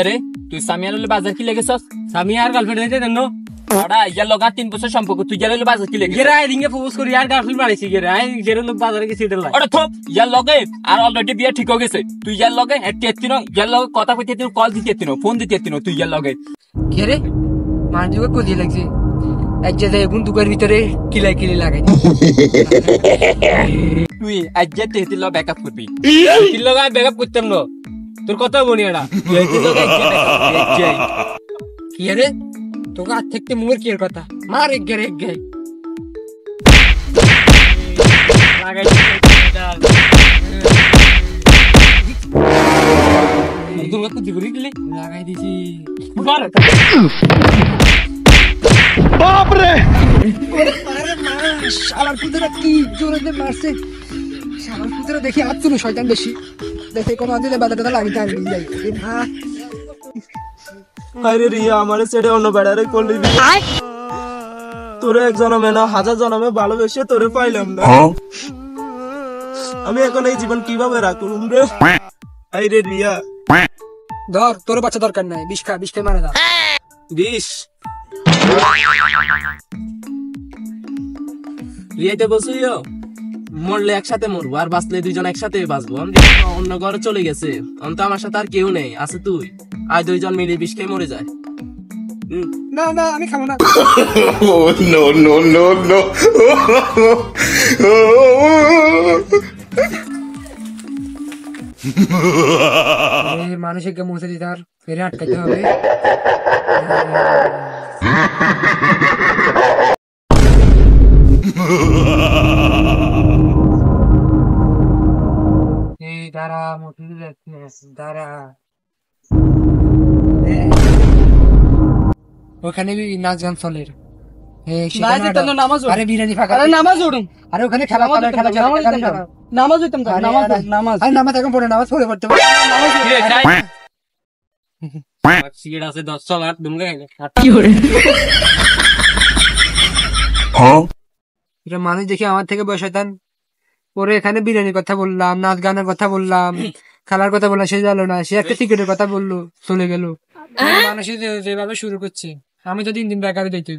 রে তুই সামিয়ার বাজার কি লেগেছস? সামিয়ার গার্লফ্রেন্ড হইতে দেন ওরা ইয়ার লগা 3 বছর সম্পর্ক, তুই ইয়ার বাজার কি লেগে গেরা রিংয়ে প্রপোজ করি আর গার্লফ্রেন্ড বানাইছি গেরা আই যেরন বাজারে গেছি এটা লাগে। ওটা থপ ইয়ার লগে আর অলরেডি বিয়ে ঠিক হয়ে গেছে, তুই ইয়ার লগে এতিনো ইয়ার লগে কথা কইতে দিন, কল দিতে দিন, ফোন দিতে দিন, তুই ইয়ার লগে কে রে মানজুকে কই দিয়ে লাগছে এক জায়গায় এখন দুকার ভিতরে কিলাই কিলি লাগাই তুই আজ্জে তেতি ল ব্যাকআপ করবি, তিন লগা ব্যাকআপ করতাম না তোর কথা বনি এটা কি রে তোকে হাত থেকে মুর কি এর কথা মার এক গেরে এক গে লাগাই দুর্গা কুদি করি দিলে লাগাই দিছি বাপ রে শালার পুতরা কি জোরে দে মারছে, শালার পুতরা দেখি হাত তুলো শয়তান বেশি দেখে কোন দিলে বাদাটা লাগিতে আর যাই এ ভাই আরে রিয়া আমারে ছেড়ে অন্য বেড়ারে করলি তোরে এক জনমে না হাজার জনমে ভালোবেসে তোরে পাইলাম না, আমি এখন এই জীবন কিভাবে রাখুম রে? আরে রিয়া ধর তোর বাচ্চা দরকার নাই, বিষ খা মারা দাও বিষ রিয়াতে বসিও মরলে একসাথে মরবো আর বাঁচলে দুইজন একসাথে বাঁচবো। অন্য ঘরে চলে গেছে, অন্ত আমার সাথে আর কেউ নেই, আছে তুই আর দুইজন মিলে বিষ খেয়ে মরে যায়। না না আমি খাবো না। no, no, no, no. মানুষকে মুছে দিতে আর ফেরে আটকাইতে হবে। দাঁড়া মোটর দাঁড়া ওখানে নাচ গান চলে আরে বিরিয়ানি ফাঁকা নামাজ উঠুন আরে ওখানে খেলা নামাজ হইতাম নামাজ এখন পড়ে নামাজ পড়ে পড়তে সিগারেট আছে 10 টাকা দুমগে কি করে এটা মানুষ দেখি আমার থেকে বয়স হইতাম পরে এখানে বিরিয়ানির কথা বললাম, নাচ গানের কথা বললাম, খেলার কথা বললাম, সে জানো না, সে একটা টিকিটের কথা বললো চলে গেল। মানুষ যেভাবে শুরু করছে আমি তো দিন দিন বেকারে দিতে